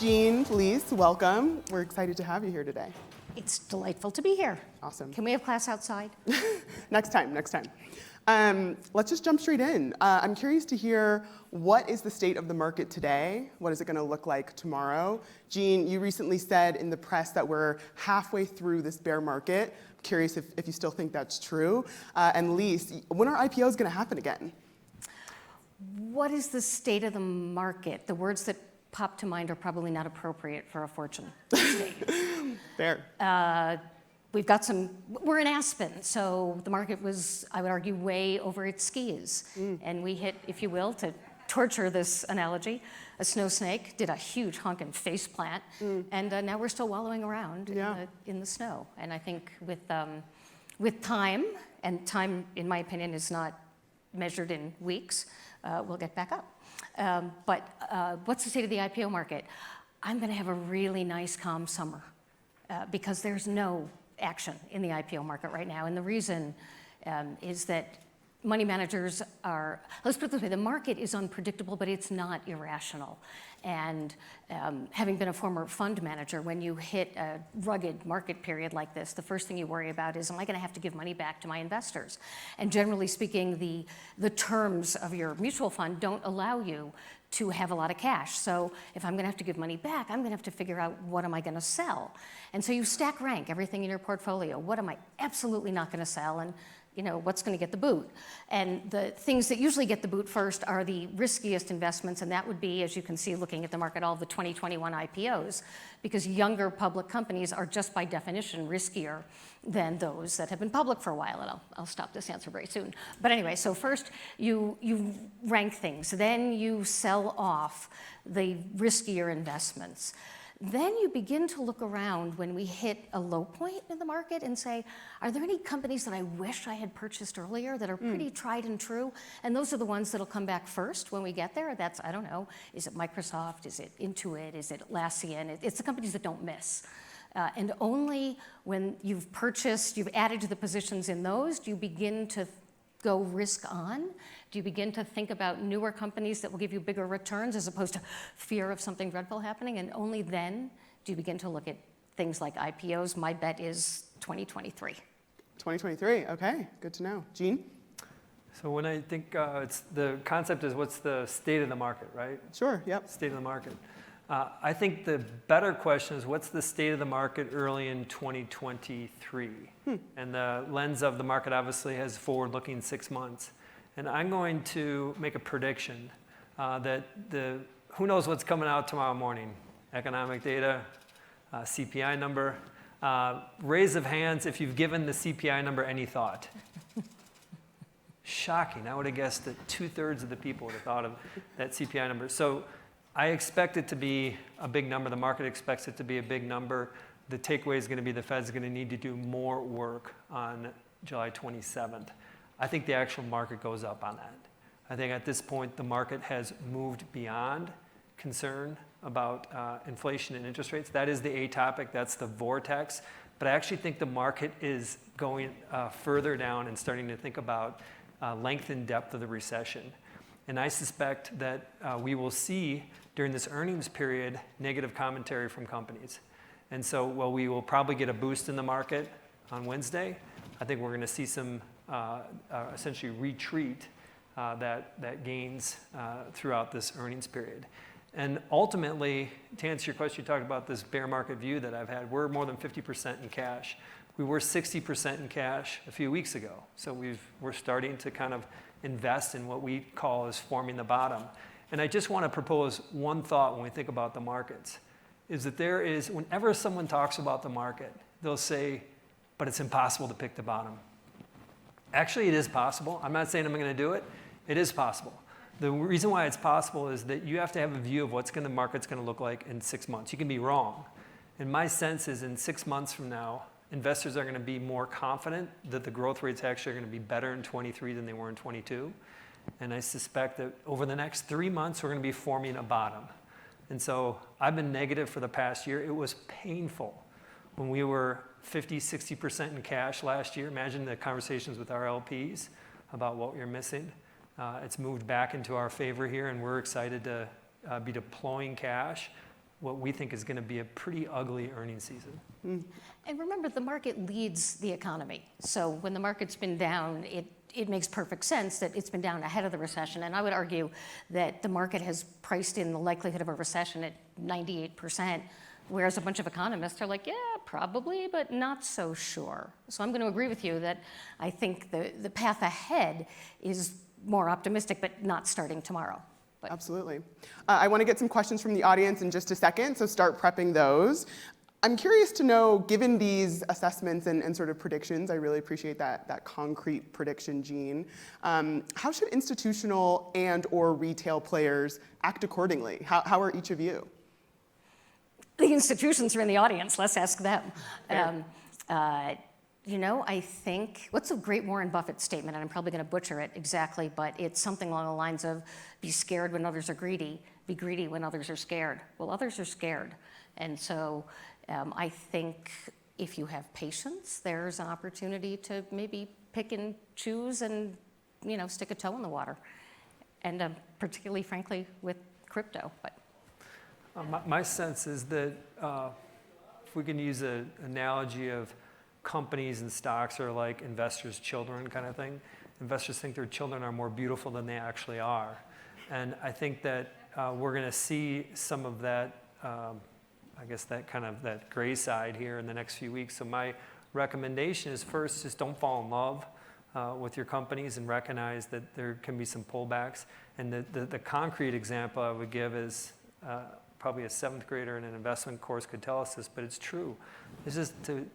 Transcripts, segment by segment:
Jean, Lise, welcome. We're excited to have you here today. It's delightful to be here. Awesome. Can we have class outside? Next time. Let's just jump straight in. I'm curious to hear, what is the state of the market today? What is it going to look like tomorrow? Jean, you recently said in the press that we're halfway through this bear market. I'm curious if you still think that's true. And Lise, when are IPOs going to happen again? What is the state of the market? The words that pop to mind are probably not appropriate for a fortune state. Fair. We're in Aspen, so the market was, I would argue, way over its skis. And we hit, if you will, to torture this analogy, a snow snake, did a huge honkin' face plant, and now we're still wallowing around in the snow. And I think with time, and time, in my opinion, is not measured in weeks, we'll get back up. But what's the state of the IPO market? I'm going to have a really nice, calm summer because there's no action in the IPO market right now. And the reason is that money managers are, let's put it this way, the market is unpredictable, but it's not irrational. And having been a former fund manager, when you hit a rugged market period like this, the first thing you worry about is, am I going to have to give money back to my investors? And generally speaking, the terms of your mutual fund don't allow you to have a lot of cash. So if I'm going to have to give money back, I'm going to have to figure out, what am I going to sell? And so you stack rank everything in your portfolio. What am I absolutely not going to sell? And what's going to get the boot? And the things that usually get the boot first are the riskiest investments, and that would be, as you can see looking at the market, all the 2021 IPOs, because younger public companies are just by definition riskier than those that have been public for a while, and I'll stop this answer very soon. But anyway, so first you rank things, then you sell off the riskier investments. Then you begin to look around when we hit a low point in the market and say, are there any companies that I wish I had purchased earlier that are pretty tried and true? And those are the ones that'll come back first when we get there. That's, I don't know, is it Microsoft? Is it Intuit? Is it Atlassian? It's the companies that don't miss. And only when you've added to the positions in those, do you begin to go risk on? Do you begin to think about newer companies that will give you bigger returns as opposed to fear of something dreadful happening? And only then do you begin to look at things like IPOs. My bet is 2023. 2023, okay, good to know. Jean? So when I think the concept is, what's the state of the market, right? Sure, yep. State of the market. I think the better question is, what's the state of the market early in 2023? And the lens of the market obviously has forward-looking 6 months. And I'm going to make a prediction that who knows what's coming out tomorrow morning? Economic data, CPI number. Raise of hands if you've given the CPI number any thought. Shocking. I would have guessed that 2/3 of the people would have thought of that CPI number. So I expect it to be a big number. The market expects it to be a big number. The takeaway is going to be the Fed's going to need to do more work on July 27th. I think the actual market goes up on that. I think at this point, the market has moved beyond concern about inflation and interest rates. That is the A topic. That's the vortex. But I actually think the market is going further down and starting to think about length and depth of the recession. And I suspect that we will see during this earnings period negative commentary from companies. And so while we will probably get a boost in the market on Wednesday, I think we're going to see some essentially retreat that gains throughout this earnings period. And ultimately, to answer your question, you talked about this bear market view that I've had. We're more than 50% in cash. We were 60% in cash a few weeks ago. So we're starting to kind of invest in what we call as forming the bottom. And I just want to propose one thought when we think about the markets, is that whenever someone talks about the market, they'll say, but it's impossible to pick the bottom. Actually, it is possible. I'm not saying I'm going to do it. It is possible. The reason why it's possible is that you have to have a view of what the market's going to look like in 6 months. You can be wrong. And my sense is in 6 months from now, investors are going to be more confident that the growth rates actually are going to be better in 23 than they were in 22. And I suspect that over the next 3 months, we're going to be forming a bottom. And so I've been negative for the past year. It was painful when we were 50, 60% in cash last year. Imagine the conversations with our LPs about what we're missing. It's moved back into our favor here, and we're excited to be deploying cash what we think is going to be a pretty ugly earnings season. And remember, the market leads the economy. So when the market's been down, it makes perfect sense that it's been down ahead of the recession. And I would argue that the market has priced in the likelihood of a recession at 98%, whereas a bunch of economists are like, yeah, probably, but not so sure. So I'm going to agree with you that I think the path ahead is more optimistic, but not starting tomorrow. But Absolutely. I want to get some questions from the audience in just a second, so start prepping those. I'm curious to know, given these assessments and sort of predictions, I really appreciate that concrete prediction, Jean, how should institutional and or retail players act accordingly? How are each of you? the institutions are in the audience. Let's ask them. I think, what's a great Warren Buffett statement? And I'm probably going to butcher it exactly, but it's something along the lines of, be scared when others are greedy, be greedy when others are scared. Well, others are scared. And so I think if you have patience, there's an opportunity to maybe pick and choose and, stick a toe in the water. And particularly, frankly, with crypto. But my sense is that if we can use an analogy of companies and stocks are like investors' children kind of thing. Investors think their children are more beautiful than they actually are. And I think that we're going to see some of that, that gray side here in the next few weeks. So my recommendation is first, just don't fall in love with your companies and recognize that there can be some pullbacks. And the concrete example I would give is probably a seventh grader in an investment course could tell us this, but it's true. It's just to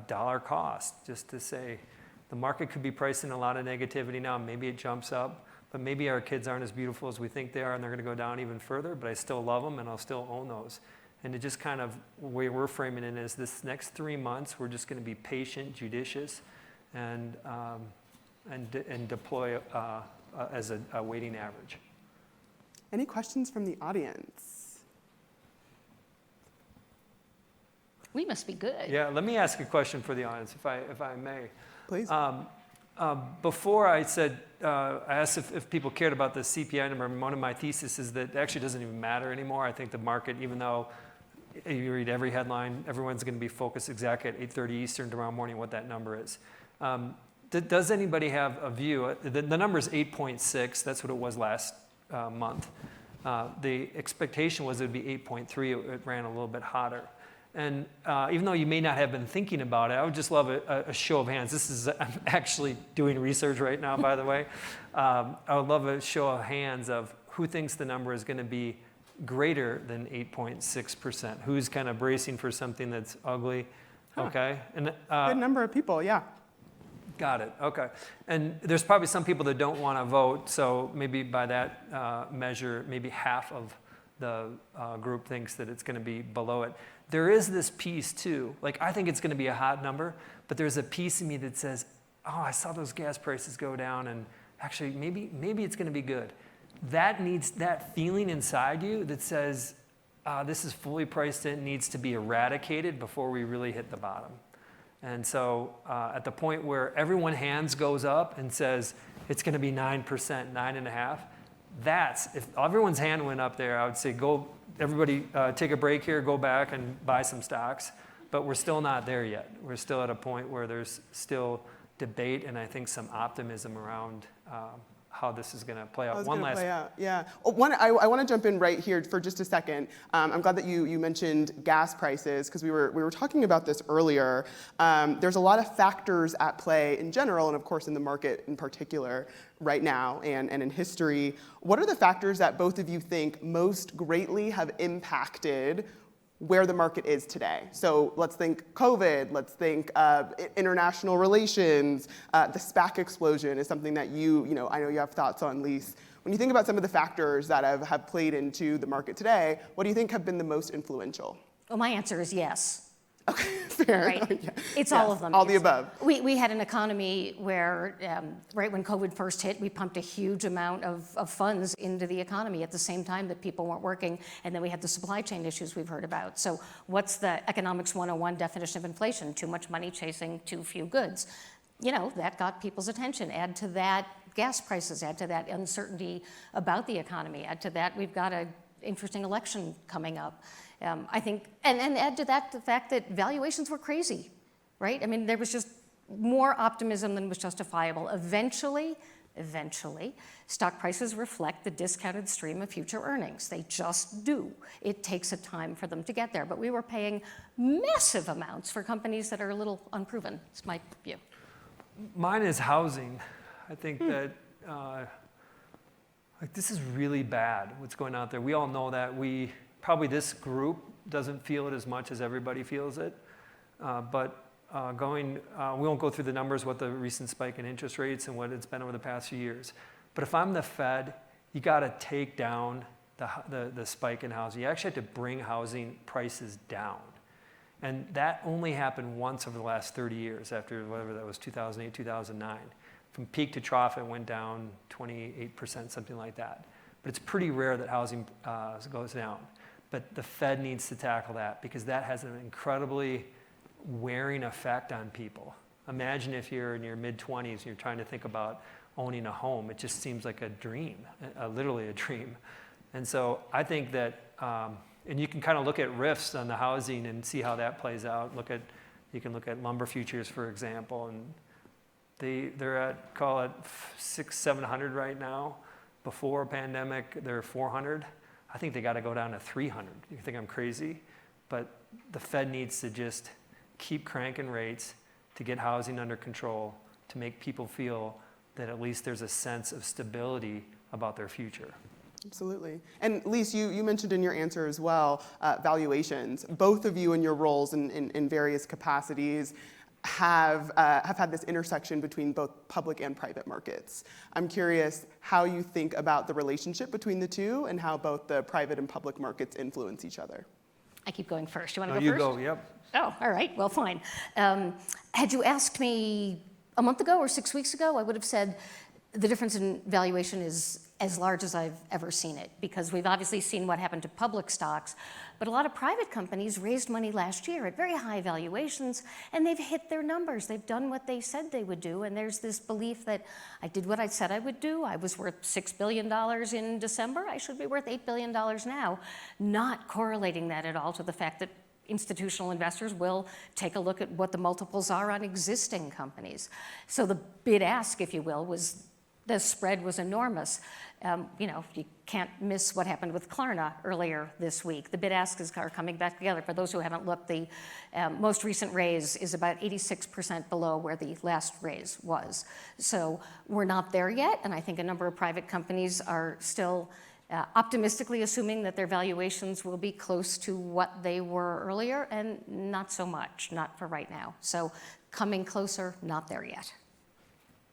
dollar cost, just to say the market could be pricing a lot of negativity now. Maybe it jumps up, but maybe our kids aren't as beautiful as we think they are, and they're going to go down even further, but I still love them and I'll still own those. And it just kind of, the way we're framing it is this next 3 months, we're just going to be patient, judicious, and deploy as a weighting average. Any questions from the audience? we must be good. Yeah, let me ask a question for the audience, if I may. Please. Before I said, I asked if people cared about the CPI number. One of my theses is that it actually doesn't even matter anymore. I think the market, even though you read every headline, everyone's going to be focused exactly at 8:30 Eastern tomorrow morning what that number is. Does anybody have a view? The number is 8.6. That's what it was last month. The expectation was it would be 8.3. It ran a little bit hotter. And even though you may not have been thinking about it, I would just love a show of hands. I'm actually doing research right now, by the way. I would love a show of hands of who thinks the number is going to be greater than 8.6%. Who's kind of bracing for something that's ugly? Okay. And Good number of people, yeah. Got it. Okay. And there's probably some people that don't want to vote, so maybe by that measure, maybe half of the group thinks that it's going to be below it. There is this piece too, like I think it's going to be a hot number, but there's a piece of me that says, oh, I saw those gas prices go down and actually maybe it's going to be good. That needs that feeling inside you that says this is fully priced in, needs to be eradicated before we really hit the bottom. And so at the point where everyone's hands goes up and says it's going to be 9%, 9.5%, if everyone's hand went up there, I would say go, everybody take a break here, go back and buy some stocks. But we're still not there yet. We're still at a point where there's still debate and I think some optimism around how this is going to play out. Yeah. I want to jump in right here for just a second. I'm glad that you mentioned gas prices because we were talking about this earlier. There's a lot of factors at play in general and of course in the market in particular right now and in history. What are the factors that both of you think most greatly have impacted where the market is today? So let's think COVID, let's think international relations, the SPAC explosion is something that I know you have thoughts on, Lise. When you think about some of the factors that have played into the market today, what do you think have been the most influential? Well, my answer is yes. Okay, fair. Right? Yeah. It's all of them. All the above. We had an economy where, right when COVID first hit, we pumped a huge amount of funds into the economy at the same time that people weren't working, and then we had the supply chain issues we've heard about. So what's the economics 101 definition of inflation? Too much money chasing too few goods. That got people's attention. Add to that gas prices, add to that uncertainty about the economy, add to that we've got an interesting election coming up. I think, and add to that the fact that valuations were crazy, right? I mean, there was just more optimism than was justifiable. Eventually, stock prices reflect the discounted stream of future earnings. They just do. It takes a time for them to get there. But we were paying massive amounts for companies that are a little unproven. It's my view. Mine is housing. I think that like this is really bad, what's going on out there. We all know that. Probably this group doesn't feel it as much as everybody feels it. We won't go through the numbers, what the recent spike in interest rates and what it's been over the past few years. But if I'm the Fed, you got to take down the spike in housing. You actually have to bring housing prices down. And that only happened once over the last 30 years, after whatever that was, 2008, 2009. From peak to trough, it went down 28%, something like that. But it's pretty rare that housing goes down. But the Fed needs to tackle that, because that has an incredibly wearing effect on people. Imagine if you're in your mid-20s and you're trying to think about owning a home. It just seems like a dream, literally a dream. And so I think that, and you can kind of look at rifts on the housing and see how that plays out. You can look at lumber futures, for example, and they're at, call it 600-700 right now. Before pandemic, they're 400. I think they got to go down to 300. You think I'm crazy? But the Fed needs to just keep cranking rates to get housing under control, to make people feel that at least there's a sense of stability about their future. Absolutely. And Lise, you mentioned in your answer as well, valuations. Both of you in your roles in various capacities have had this intersection between both public and private markets. I'm curious how you think about the relationship between the two and how both the private and public markets influence each other. I keep going first. You want to No, go first? you go, yep. Oh, all right. Well, fine. Had you asked me a month ago or 6 weeks ago, I would have said the difference in valuation is as large as I've ever seen it, because we've obviously seen what happened to public stocks, but a lot of private companies raised money last year at very high valuations, and they've hit their numbers. They've done what they said they would do, and there's this belief that I did what I said I would do. I was worth $6 billion in December. I should be worth $8 billion now, not correlating that at all to the fact that institutional investors will take a look at what the multiples are on existing companies. So the bid ask, if you will, the spread was enormous. You can't miss what happened with Klarna earlier this week. The bid asks are coming back together. For those who haven't looked, the most recent raise is about 86% below where the last raise was. So we're not there yet, and I think a number of private companies are still optimistically assuming that their valuations will be close to what they were earlier, and not so much, not for right now. So coming closer, not there yet.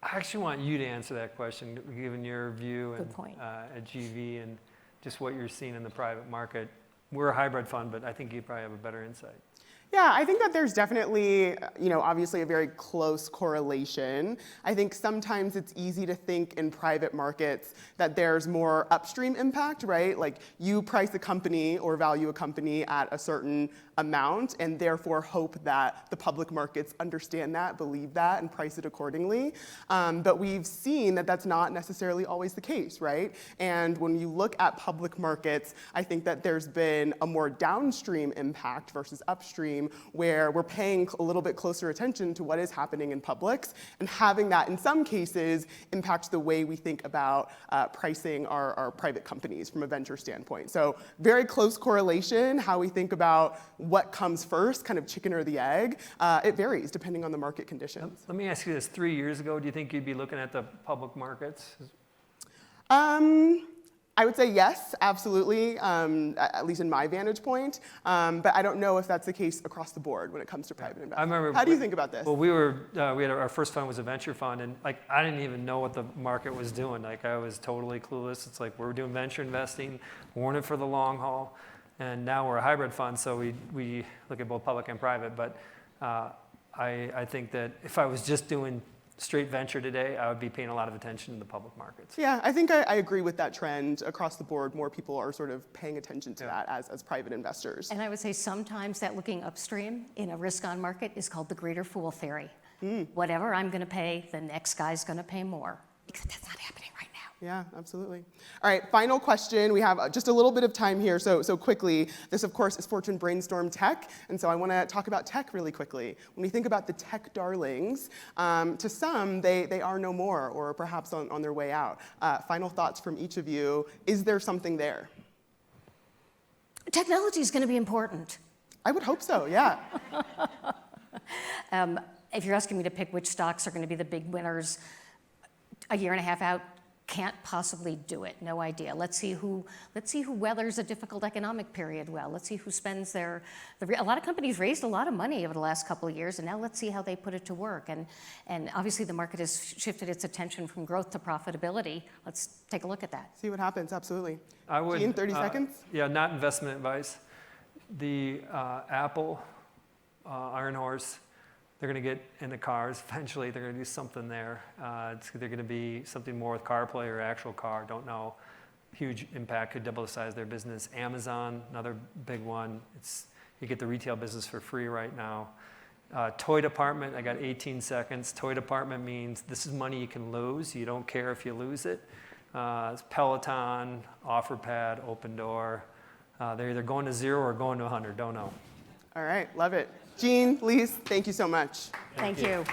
I actually want you to answer that question, given your view Good point. At GV and just what you're seeing in the private market. We're a hybrid fund, but I think you probably have a better insight. Yeah, I think that there's definitely, obviously a very close correlation. I think sometimes it's easy to think in private markets that there's more upstream impact, right? Like you price a company or value a company at a certain amount and therefore hope that the public markets understand that, believe that, and price it accordingly. But we've seen that that's not necessarily always the case, right? And when you look at public markets, I think that there's been a more downstream impact versus upstream, where we're paying a little bit closer attention to what is happening in publics, and having that in some cases impact the way we think about pricing our private companies from a venture standpoint. So very close correlation, how we think about what comes first, kind of chicken or the egg. It varies depending on the market conditions. Let me ask you this, 3 years ago, do you think you'd be looking at the public markets? I would say yes, absolutely, at least in my vantage point. But I don't know if that's the case across the board when it comes to private investment. I remember. How do you think about this? Well, we had our first fund was a venture fund, and I didn't even know what the market was doing. I was totally clueless. It's like we're doing venture investing, we're in it for the long haul, and now we're a hybrid fund, so we look at both public and private. But I think that if I was just doing straight venture today, I would be paying a lot of attention to the public markets. Yeah, I think I agree with that trend across the board. More people are sort of paying attention to that as private investors. And I would say sometimes that looking upstream in a risk-on market is called the greater fool theory. Whatever I'm going to pay, the next guy's going to pay more. Except that's not happening right now. Yeah, absolutely. All right, final question. We have just a little bit of time here, so quickly. This, of course, is Fortune Brainstorm Tech, and so I want to talk about tech really quickly. When we think about the tech darlings, to some, they are no more, or perhaps on their way out. Final thoughts from each of you. Is there something there? Technology is going to be important. I would hope so, yeah. If you're asking me to pick which stocks are going to be the big winners a year and a half out, can't possibly do it. No idea. Let's see who weathers a difficult economic period well. Let's see who spends a lot of companies raised a lot of money over the last couple of years, and now let's see how they put it to work. And obviously the market has shifted its attention from growth to profitability. Let's take a look at that. See what happens, absolutely. I would, Gene, 30 seconds? Yeah, not investment advice. The Apple, Iron Horse, they're going to get in the cars. Eventually, they're going to do something there. They're going to be something more with CarPlay or actual car. Don't know. Huge impact. Could double the size of their business. Amazon, another big one. You get the retail business for free right now. Toy department, I got 18 seconds. Toy department means this is money you can lose. You don't care if you lose it. It's Peloton, OfferPad, Open Door. They're either going to 0 or going to 100. Don't know. All right, love it. Gene, Lise, thank you so much. Thank you.